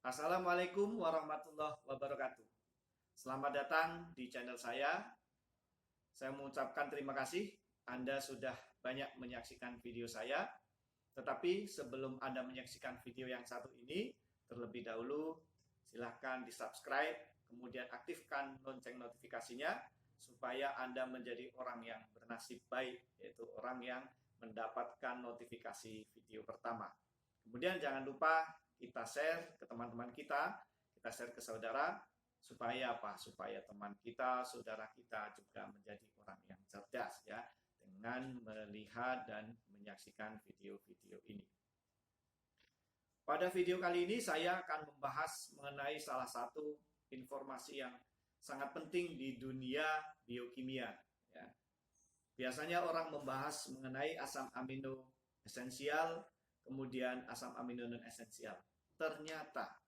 Assalamualaikum warahmatullahi wabarakatuh. Selamat datang di channel saya. Saya mengucapkan terima kasih Anda sudah banyak menyaksikan video saya. Tetapi sebelum Anda menyaksikan video yang satu ini, terlebih dahulu silahkan di-subscribe, kemudian aktifkan lonceng notifikasinya supaya Anda menjadi orang yang bernasib baik, yaitu orang yang mendapatkan notifikasi video pertama. Kemudian jangan lupa kita share ke teman-teman kita share ke saudara, supaya apa? Supaya teman kita, saudara kita juga menjadi orang yang cerdas ya, dengan melihat dan menyaksikan video-video ini. Pada video kali ini saya akan membahas mengenai salah satu informasi yang sangat penting di dunia biokimia ya. Biasanya orang membahas mengenai asam amino esensial, kemudian asam amino non esensial. Ternyata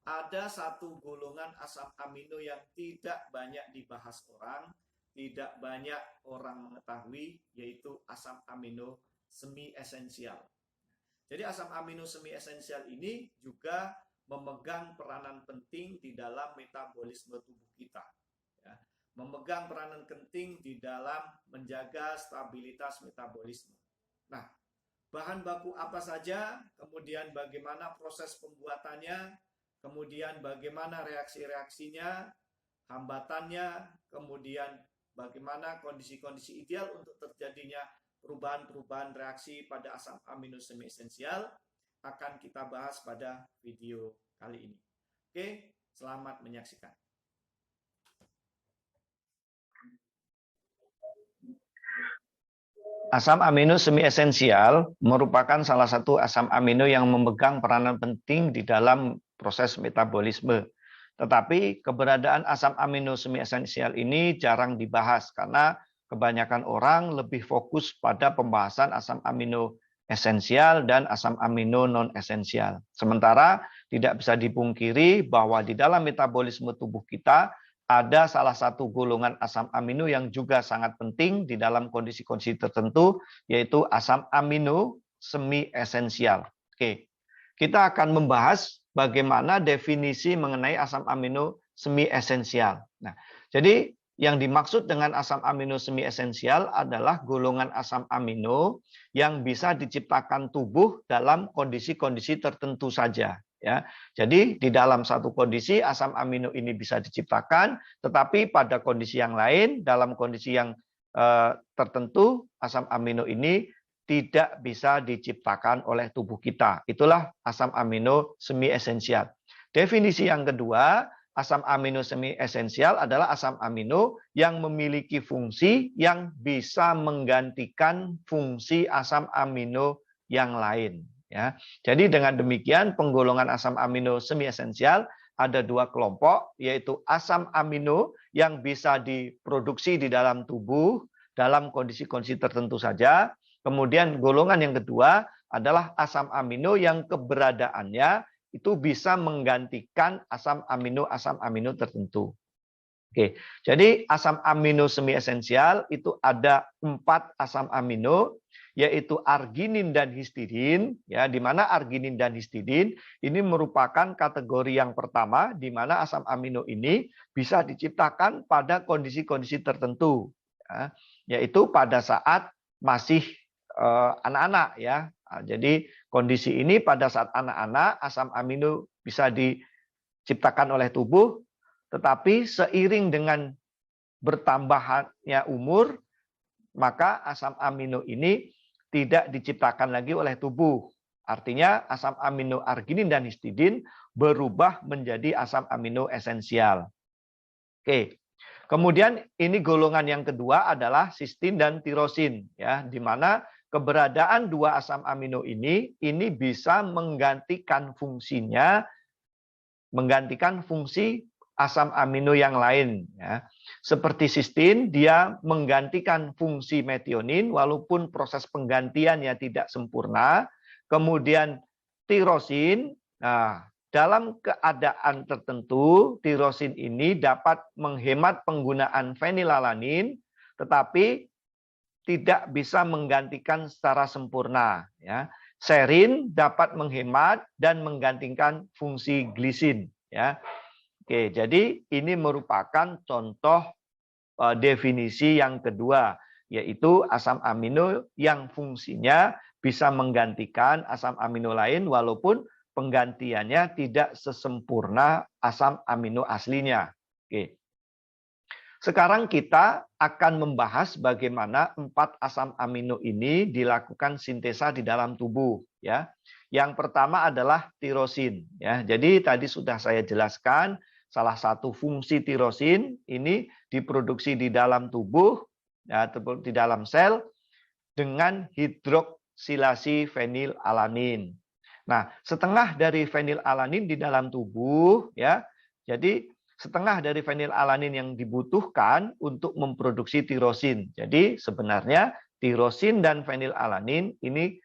ada satu golongan asam amino yang tidak banyak dibahas orang, tidak banyak orang mengetahui, yaitu asam amino semi esensial. Jadi asam amino semi esensial ini juga memegang peranan penting di dalam metabolisme tubuh kita ya. Memegang peranan penting di dalam menjaga stabilitas metabolisme. Nah, bahan baku apa saja, kemudian bagaimana proses pembuatannya, kemudian bagaimana reaksi-reaksinya, hambatannya, kemudian bagaimana kondisi-kondisi ideal untuk terjadinya perubahan-perubahan reaksi pada asam amino semi esensial akan kita bahas pada video kali ini. Oke, selamat menyaksikan. Asam amino semi esensial merupakan salah satu asam amino yang memegang peranan penting di dalam proses metabolisme. Tetapi keberadaan asam amino semi esensial ini jarang dibahas karena kebanyakan orang lebih fokus pada pembahasan asam amino esensial dan asam amino non esensial. Sementara tidak bisa dipungkiri bahwa di dalam metabolisme tubuh kita ada salah satu golongan asam amino yang juga sangat penting di dalam kondisi-kondisi tertentu, yaitu asam amino semi esensial. Oke, kita akan membahas bagaimana definisi mengenai asam amino semi esensial. Nah, jadi yang dimaksud dengan asam amino semi esensial adalah golongan asam amino yang bisa diciptakan tubuh dalam kondisi-kondisi tertentu saja. Ya, jadi di dalam satu kondisi asam amino ini bisa diciptakan, tetapi pada kondisi yang lain, dalam kondisi yang tertentu, asam amino ini tidak bisa diciptakan oleh tubuh kita. Itulah asam amino semi esensial. Definisi yang kedua, asam amino semi esensial adalah asam amino yang memiliki fungsi yang bisa menggantikan fungsi asam amino yang lain. Ya, jadi dengan demikian penggolongan asam amino semi esensial ada dua kelompok, yaitu asam amino yang bisa diproduksi di dalam tubuh dalam kondisi-kondisi tertentu saja. Kemudian golongan yang kedua adalah asam amino yang keberadaannya itu bisa menggantikan asam amino tertentu. Oke, jadi asam amino semi esensial itu ada 4 asam amino, yaitu arginin dan histidin, ya, di mana arginin dan histidin ini merupakan kategori yang pertama di mana asam amino ini bisa diciptakan pada kondisi-kondisi tertentu, ya, yaitu pada saat masih anak-anak, ya. Nah, jadi kondisi ini pada saat anak-anak asam amino bisa diciptakan oleh tubuh, tetapi seiring dengan bertambahnya umur, maka asam amino ini tidak diciptakan lagi oleh tubuh. Artinya asam amino arginin dan histidin berubah menjadi asam amino esensial. Oke. Kemudian ini golongan yang kedua adalah sistin dan tirosin, ya, di mana keberadaan dua asam amino ini bisa menggantikan fungsinya, menggantikan fungsi asam amino yang lain, ya. Seperti sistin, dia menggantikan fungsi metionin walaupun proses penggantiannya tidak sempurna. Kemudian tirosin, nah, dalam keadaan tertentu tirosin ini dapat menghemat penggunaan fenilalanin, tetapi tidak bisa menggantikan secara sempurna, ya. Serin dapat menghemat dan menggantikan fungsi glisin, ya. Oke, jadi ini merupakan contoh definisi yang kedua, yaitu asam amino yang fungsinya bisa menggantikan asam amino lain walaupun penggantiannya tidak sesempurna asam amino aslinya. Oke. Sekarang kita akan membahas bagaimana 4 asam amino ini dilakukan sintesa di dalam tubuh, ya. Yang pertama adalah tirosin, ya. Jadi tadi sudah saya jelaskan salah satu fungsi tirosin ini diproduksi di dalam tubuh, ya, di dalam sel dengan hidroksilasi fenilalanin. Nah, setengah dari fenilalanin di dalam tubuh, ya. Jadi setengah dari fenilalanin yang dibutuhkan untuk memproduksi tirosin. Jadi sebenarnya tirosin dan fenilalanin ini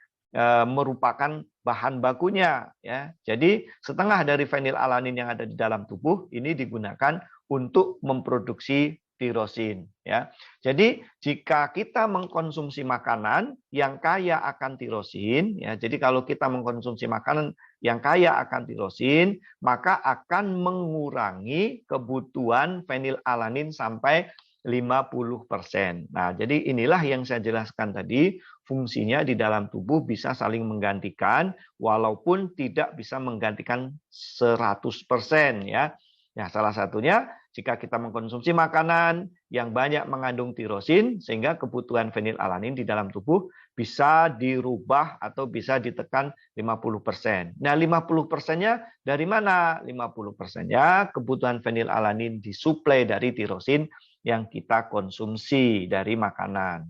merupakan bahan bakunya, ya. Jadi setengah dari fenilalanin yang ada di dalam tubuh ini digunakan untuk memproduksi tirosin, ya. Jadi jika kita mengkonsumsi makanan yang kaya akan tirosin, ya. Jadi kalau kita mengkonsumsi makanan yang kaya akan tirosin, maka akan mengurangi kebutuhan fenilalanin sampai 50%. Nah, jadi inilah yang saya jelaskan tadi, fungsinya di dalam tubuh bisa saling menggantikan walaupun tidak bisa menggantikan 100%, ya. Ya, salah satunya jika kita mengkonsumsi makanan yang banyak mengandung tirosin, sehingga kebutuhan fenilalanin di dalam tubuh bisa dirubah atau bisa ditekan 50%. Nah, 50%-nya dari mana? 50%-nya kebutuhan fenilalanin disuplai dari tirosin yang kita konsumsi dari makanan.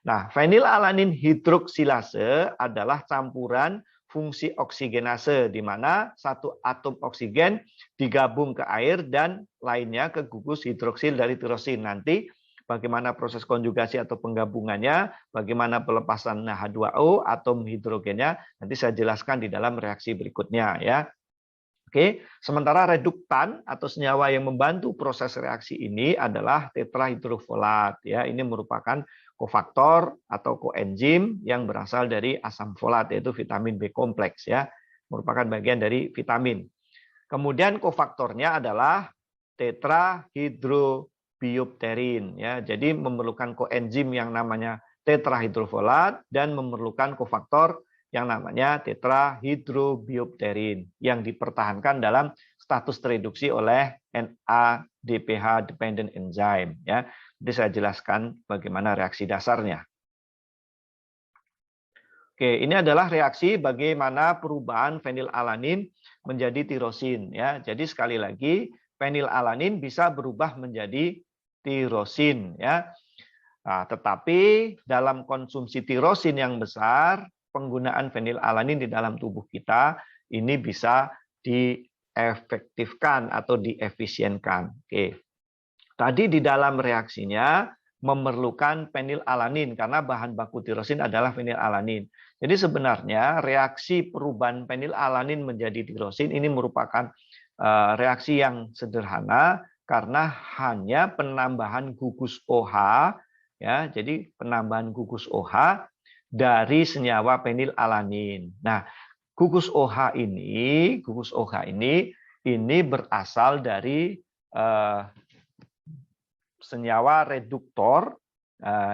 Nah, fenilalanin hidroksilase adalah campuran fungsi oksigenase, di mana satu atom oksigen digabung ke air dan lainnya ke gugus hidroksil dari tirosin. Nanti bagaimana proses konjugasi atau penggabungannya, bagaimana pelepasan H2O, atom hidrogennya, nanti saya jelaskan di dalam reaksi berikutnya, ya. Oke, sementara reduktan atau senyawa yang membantu proses reaksi ini adalah tetrahidrofolat, ya. Ini merupakan kofaktor atau koenzim yang berasal dari asam folat, yaitu vitamin B kompleks, ya, merupakan bagian dari vitamin. Kemudian kofaktornya adalah tetrahidrobiopterin, ya. Jadi memerlukan koenzim yang namanya tetrahidrofolat dan memerlukan kofaktor yang namanya tetrahidrobiopterin yang dipertahankan dalam status reduksi oleh NADPH dependent enzyme, ya. Jadi saya jelaskan bagaimana reaksi dasarnya. Oke, ini adalah reaksi bagaimana perubahan fenilalanin menjadi tirosin, ya. Jadi sekali lagi fenilalanin bisa berubah menjadi tirosin, ya. Nah, tetapi dalam konsumsi tirosin yang besar, penggunaan fenilalanin di dalam tubuh kita ini bisa diefektifkan atau diefisienkan. Oke. Tadi di dalam reaksinya memerlukan fenilalanin karena bahan baku tirosin adalah fenilalanin. Jadi sebenarnya reaksi perubahan fenilalanin menjadi tirosin ini merupakan reaksi yang sederhana karena hanya penambahan gugus OH, ya. Jadi penambahan gugus OH dari senyawa fenilalanin. Nah, gugus OH ini berasal dari senyawa reduktor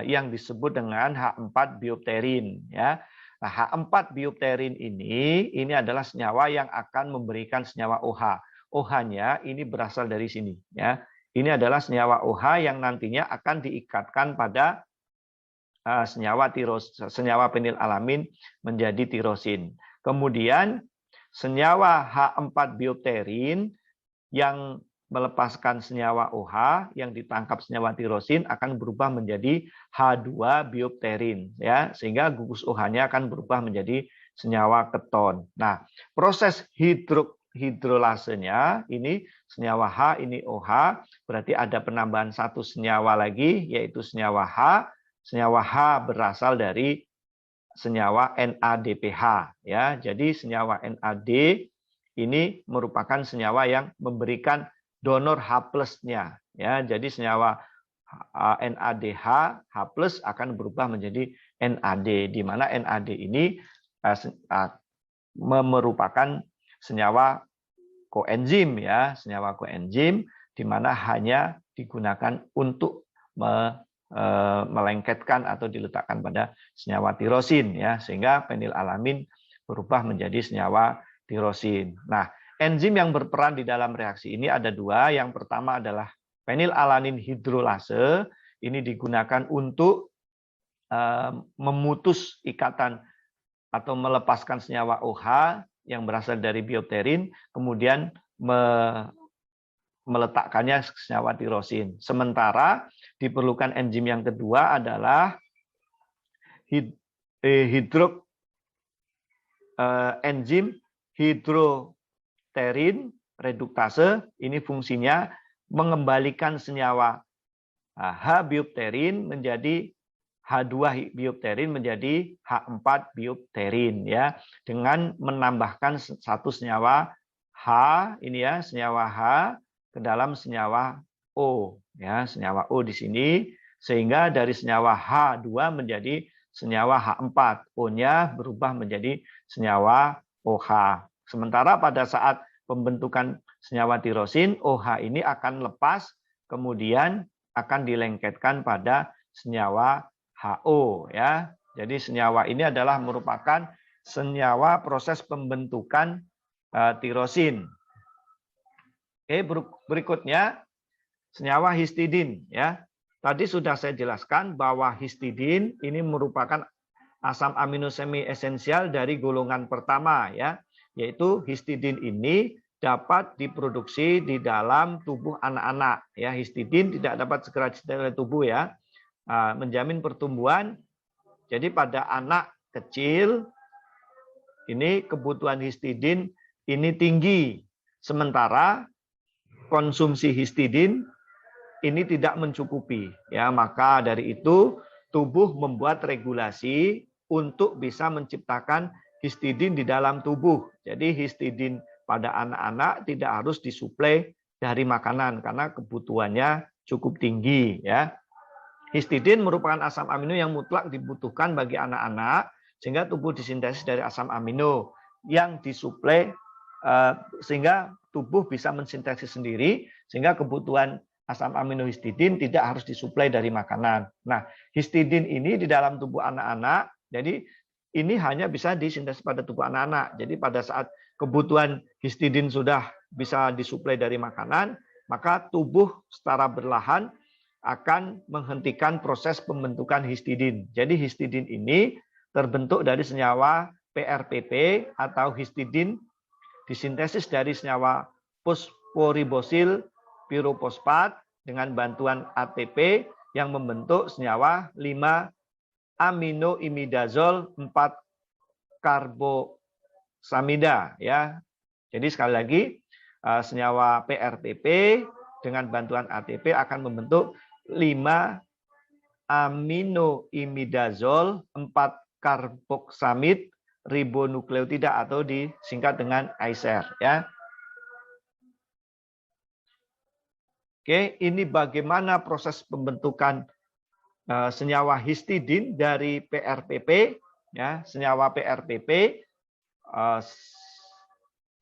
yang disebut dengan H4 biopterin, ya. Nah, H4 biopterin ini adalah senyawa yang akan memberikan senyawa OH. OH-nya ini berasal dari sini, ya. Ini adalah senyawa OH yang nantinya akan diikatkan pada senyawa fenilalamin menjadi tirosin. Kemudian senyawa H4 biopterin yang melepaskan senyawa OH yang ditangkap senyawa tirosin akan berubah menjadi H2 biopterin, ya, sehingga gugus OH-nya akan berubah menjadi senyawa keton. Nah, proses hidrolasenya ini senyawa H ini OH, berarti ada penambahan satu senyawa lagi yaitu senyawa H. Senyawa H berasal dari senyawa NADPH, ya. Jadi senyawa NAD ini merupakan senyawa yang memberikan donor H+-nya, ya. Jadi senyawa NADH H+ akan berubah menjadi NAD, di mana NAD ini merupakan senyawa koenzim ya, senyawa koenzim di mana hanya digunakan untuk melengketkan atau diletakkan pada senyawa tirosin ya, sehingga fenilalamin berubah menjadi senyawa tirosin. Nah, enzim yang berperan di dalam reaksi ini ada dua. Yang pertama adalah fenilalanin hidrolase. Ini digunakan untuk memutus ikatan atau melepaskan senyawa OH yang berasal dari biopterin, kemudian meletakkannya senyawa tirosin. Sementara diperlukan enzim yang kedua adalah enzim hidroterin reduktase. Ini fungsinya mengembalikan senyawa H-biopterin menjadi H2 biopterin menjadi H4 biopterin ya, dengan menambahkan satu senyawa H ini ya, senyawa H ke dalam senyawa O ya, senyawa O di sini, sehingga dari senyawa H2 menjadi senyawa H4, O-nya berubah menjadi senyawa OH. Sementara pada saat pembentukan senyawa tirosin, OH ini akan lepas kemudian akan dilengketkan pada senyawa HO ya. Jadi senyawa ini adalah merupakan senyawa proses pembentukan tirosin. Oke, berikutnya senyawa histidin ya. Tadi sudah saya jelaskan bahwa histidin ini merupakan asam amino semi esensial dari golongan pertama ya, yaitu histidin ini dapat diproduksi di dalam tubuh anak-anak ya. Histidin tidak dapat segera diserap oleh tubuh ya. Menjamin pertumbuhan. Jadi pada anak kecil ini kebutuhan histidin ini tinggi, sementara konsumsi histidin ini tidak mencukupi ya. Maka dari itu tubuh membuat regulasi untuk bisa menciptakan histidin di dalam tubuh. Jadi histidin pada anak-anak tidak harus disuplai dari makanan karena kebutuhannya cukup tinggi ya. Histidin merupakan asam amino yang mutlak dibutuhkan bagi anak-anak, sehingga tubuh disintesis dari asam amino yang disuplai sehingga tubuh bisa mensintesis sendiri, sehingga kebutuhan asam amino histidin tidak harus disuplai dari makanan. Nah, histidin ini di dalam tubuh anak-anak, jadi ini hanya bisa disintesis pada tubuh anak-anak. Jadi pada saat kebutuhan histidin sudah bisa disuplai dari makanan, maka tubuh secara berlahan akan menghentikan proses pembentukan histidin. Jadi histidin ini terbentuk dari senyawa PRPP atau histidin disintesis dari senyawa fosforibosil piroposfat dengan bantuan ATP yang membentuk senyawa 5-aminoimidazol 4-karbosamida ya. Jadi sekali lagi senyawa PRPP dengan bantuan ATP akan membentuk 5-aminoimidazol 4-karboksamid ribonukleotida atau disingkat dengan ICER ya. Oke, ini bagaimana proses pembentukan senyawa histidin dari PRPP ya, senyawa PRPP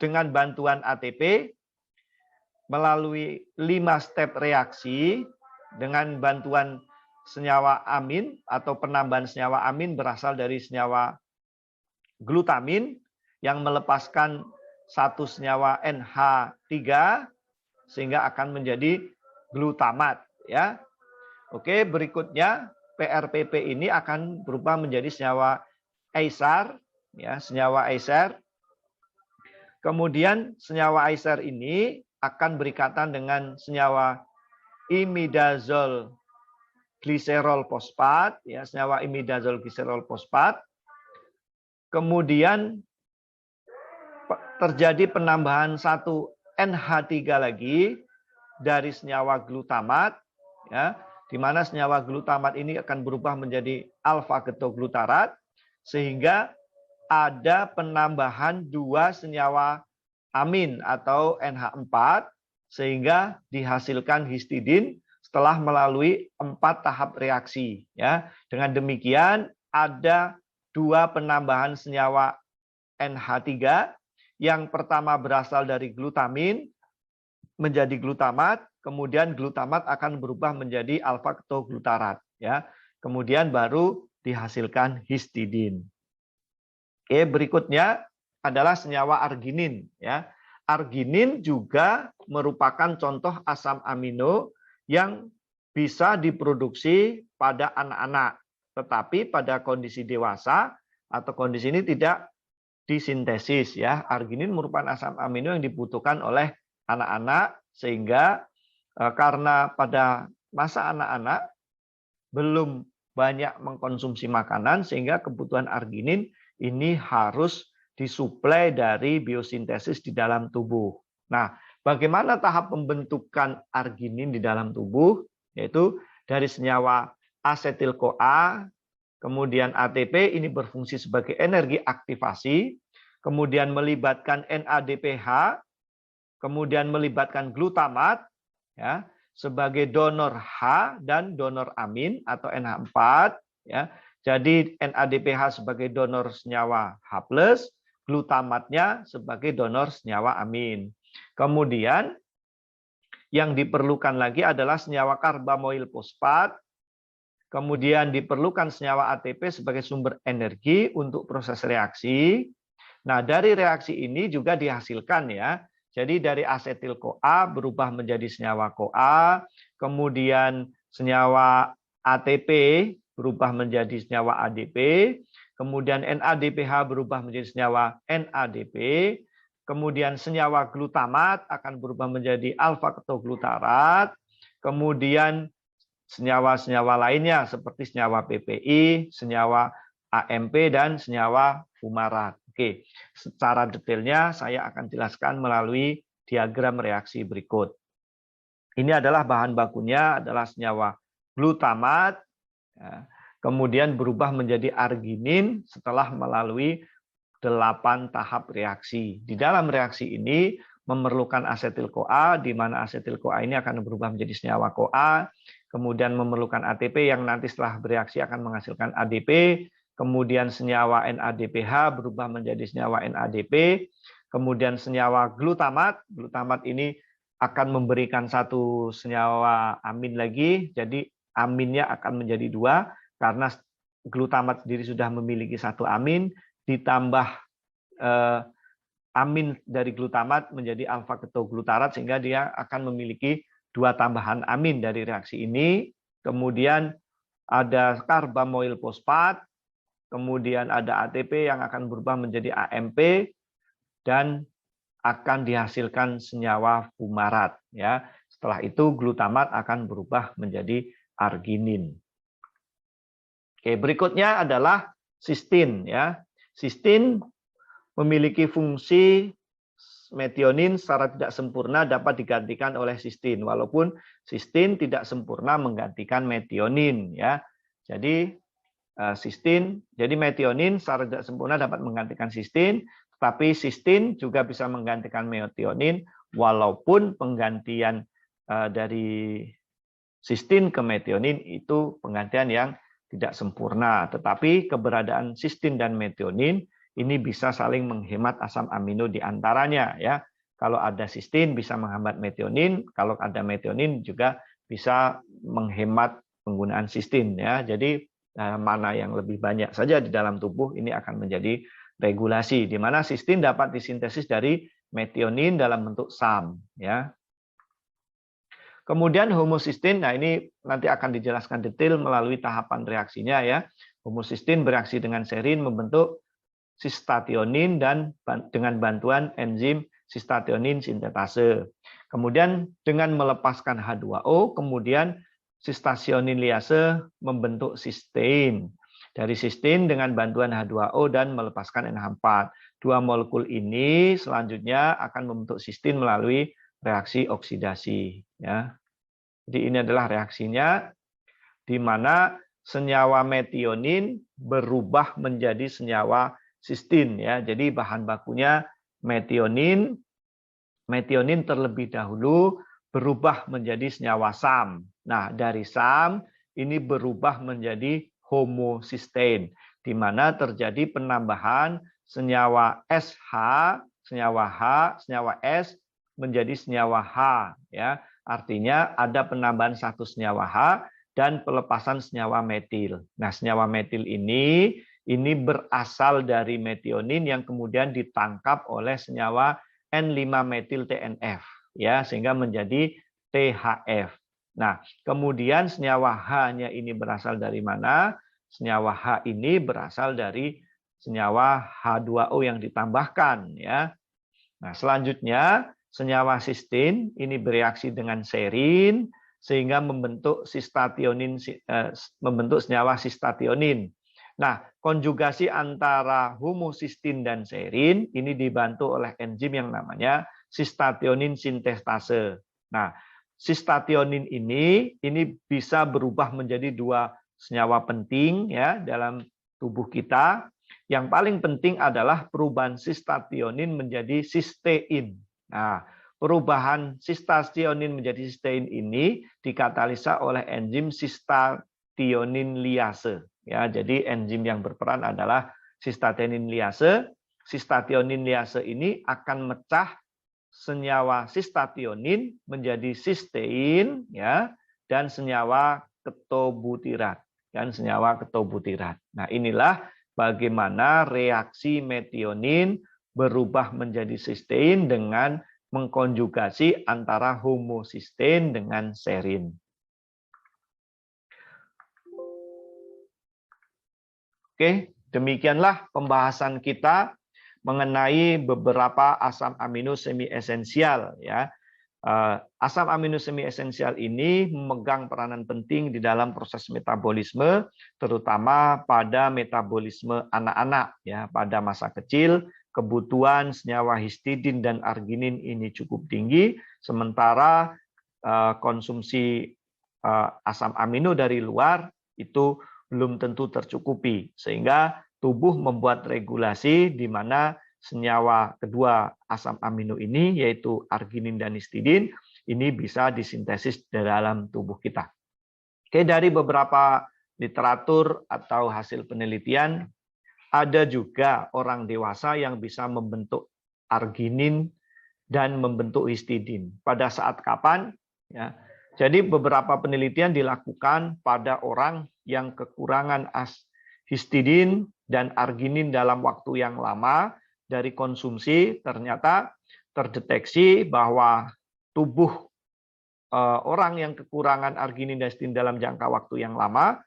dengan bantuan ATP melalui 5 step reaksi dengan bantuan senyawa amin atau penambahan senyawa amin berasal dari senyawa glutamin yang melepaskan satu senyawa NH3 sehingga akan menjadi glutamat ya. Oke, berikutnya PRPP ini akan berubah menjadi senyawa ICER ya, senyawa ICER. Kemudian senyawa ICER ini akan berikatan dengan senyawa imidazol gliserol fosfat ya, senyawa imidazol gliserol fosfat. Kemudian terjadi penambahan satu NH3 lagi dari senyawa glutamat ya, di mana senyawa glutamat ini akan berubah menjadi alfa ketoglutarat sehingga ada penambahan 2 senyawa amin atau NH4 sehingga dihasilkan histidin setelah melalui 4 tahap reaksi ya. Dengan demikian ada dua penambahan senyawa NH3. Yang pertama berasal dari glutamin menjadi glutamat, kemudian glutamat akan berubah menjadi alfa-ketoglutarat, ya. Kemudian baru dihasilkan histidin. Oke, berikutnya adalah senyawa arginin, ya. Arginin juga merupakan contoh asam amino yang bisa diproduksi pada anak-anak, tetapi pada kondisi dewasa atau kondisi ini tidak disintesis, ya. Arginin merupakan asam amino yang dibutuhkan oleh anak-anak, sehingga karena pada masa anak-anak belum banyak mengkonsumsi makanan, sehingga kebutuhan arginin ini harus disuplai dari biosintesis di dalam tubuh. Nah, bagaimana tahap pembentukan arginin di dalam tubuh? Yaitu dari senyawa asetil-CoA, kemudian ATP ini berfungsi sebagai energi aktivasi, kemudian melibatkan NADPH, kemudian melibatkan glutamat, ya, sebagai donor H dan donor amin atau NH4, ya. Jadi NADPH sebagai donor senyawa H+, glutamatnya sebagai donor senyawa amin. Kemudian yang diperlukan lagi adalah senyawa karbamoil fosfat, kemudian diperlukan senyawa ATP sebagai sumber energi untuk proses reaksi. Nah, dari reaksi ini juga dihasilkan, ya. Jadi dari asetil-CoA berubah menjadi senyawa CoA, kemudian senyawa ATP berubah menjadi senyawa ADP, kemudian NADPH berubah menjadi senyawa NADP, kemudian senyawa glutamat akan berubah menjadi alfa-ketoglutarat, kemudian senyawa-senyawa lainnya seperti senyawa PPI, senyawa AMP, dan senyawa fumarat. Oke, secara detailnya saya akan jelaskan melalui diagram reaksi berikut. Ini adalah bahan bakunya adalah senyawa glutamat, ya, kemudian berubah menjadi arginin setelah melalui 8 tahap reaksi. Di dalam reaksi ini memerlukan asetil-CoA, di mana asetil-CoA ini akan berubah menjadi senyawa CoA, kemudian memerlukan ATP yang nanti setelah bereaksi akan menghasilkan ADP, kemudian senyawa NADPH berubah menjadi senyawa NADP, kemudian senyawa glutamat, glutamat ini akan memberikan satu senyawa amin lagi, jadi aminnya akan menjadi 2, karena glutamat sendiri sudah memiliki satu amin, ditambah amin dari glutamat menjadi alfa-ketoglutarat, sehingga dia akan memiliki 2 tambahan amin dari reaksi ini. Kemudian ada karbamoil fosfat, kemudian ada ATP yang akan berubah menjadi AMP, dan akan dihasilkan senyawa fumarat, ya. Setelah itu glutamat akan berubah menjadi arginin. Oke, berikutnya adalah sistin, ya. Sistin memiliki fungsi metionin secara tidak sempurna dapat digantikan oleh sistin, walaupun sistin tidak sempurna menggantikan metionin, ya. Jadi jadi metionin secara tidak sempurna dapat menggantikan sistin, tetapi sistin juga bisa menggantikan metionin, walaupun penggantian dari sistin ke metionin itu penggantian yang tidak sempurna. Tetapi keberadaan sistin dan metionin ini bisa saling menghemat asam amino di antaranya, ya. Kalau ada sistin bisa menghambat metionin, kalau ada metionin juga bisa menghemat penggunaan sistin, ya. Jadi mana yang lebih banyak saja di dalam tubuh ini akan menjadi regulasi, di mana sistin dapat disintesis dari metionin dalam bentuk SAM, ya. Kemudian homosistin, nah ini nanti akan dijelaskan detail melalui tahapan reaksinya, ya. Homosistin bereaksi dengan serin membentuk sistationin dan dengan bantuan enzim sistationin sintetase. Kemudian dengan melepaskan H2O, kemudian sistationin liase membentuk sistein. Dari sistein dengan bantuan H2O dan melepaskan NH4. 2 molekul ini selanjutnya akan membentuk sistein melalui reaksi oksidasi, ya. Jadi ini adalah reaksinya, di mana senyawa metionin berubah menjadi senyawa sistin, ya. Jadi bahan bakunya metionin. Metionin terlebih dahulu berubah menjadi senyawa SAM. Nah, dari SAM ini berubah menjadi homosistein. di mana terjadi penambahan senyawa SH, senyawa H, senyawa S menjadi senyawa H, ya. Artinya ada penambahan satu senyawa H dan pelepasan senyawa metil. Nah, senyawa metil ini berasal dari metionin yang kemudian ditangkap oleh senyawa N5-metil TNF, ya, sehingga menjadi THF. Nah, kemudian senyawa H-nya ini berasal dari mana? Senyawa H ini berasal dari senyawa H2O yang ditambahkan, ya. Nah, selanjutnya senyawa cysteine ini bereaksi dengan serin sehingga membentuk senyawa cystathionin. Nah, konjugasi antara homocysteine dan serin ini dibantu oleh enzim yang namanya cystathionin sintestase. Nah, cystathionin ini bisa berubah menjadi dua senyawa penting, ya, dalam tubuh kita. Yang paling penting adalah perubahan cystathionin menjadi cystein. Nah, perubahan cystathionin menjadi cystein ini dikatalisa oleh enzim cystathionin liase. Ya, jadi enzim yang berperan adalah cystathionin liase. Cystathionin liase ini akan mecah senyawa cystathionin menjadi cystein, ya, dan senyawa ketobutirat. Nah, inilah bagaimana reaksi metionin berubah menjadi cystein dengan mengkonjugasi antara homocysteine dengan serin. Oke, demikianlah pembahasan kita mengenai beberapa asam amino semi esensial, ya. Asam amino semi esensial ini memegang peranan penting di dalam proses metabolisme, terutama pada metabolisme anak-anak, ya. Pada masa kecil kebutuhan senyawa histidin dan arginin ini cukup tinggi, sementara konsumsi asam amino dari luar itu belum tentu tercukupi, sehingga tubuh membuat regulasi di mana senyawa kedua asam amino ini, yaitu arginin dan histidin, ini bisa disintesis di dalam tubuh kita. Oke, dari beberapa literatur atau hasil penelitian, ada juga orang dewasa yang bisa membentuk arginin dan membentuk histidin. Pada saat kapan? Ya. Jadi beberapa penelitian dilakukan pada orang yang kekurangan histidin dan arginin dalam waktu yang lama dari konsumsi. Ternyata terdeteksi bahwa tubuh orang yang kekurangan arginin dan histidin dalam jangka waktu yang lama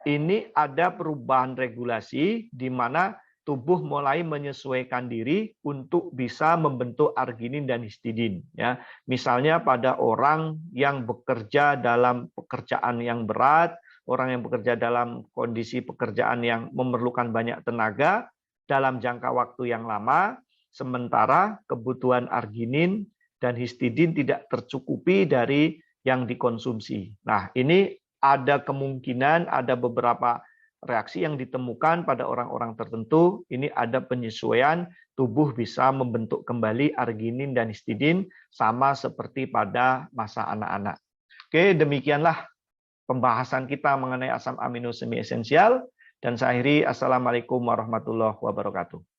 ini ada perubahan regulasi di mana tubuh mulai menyesuaikan diri untuk bisa membentuk arginin dan histidin. Ya, misalnya pada orang yang bekerja dalam pekerjaan yang berat, orang yang bekerja dalam kondisi pekerjaan yang memerlukan banyak tenaga dalam jangka waktu yang lama, sementara kebutuhan arginin dan histidin tidak tercukupi dari yang dikonsumsi. Nah, ini ada kemungkinan ada beberapa reaksi yang ditemukan pada orang-orang tertentu. Ini ada penyesuaian tubuh bisa membentuk kembali arginin dan histidin sama seperti pada masa anak-anak. Oke, demikianlah pembahasan kita mengenai asam amino semi esensial. Dan saya akhiri, assalamualaikum warahmatullahi wabarakatuh.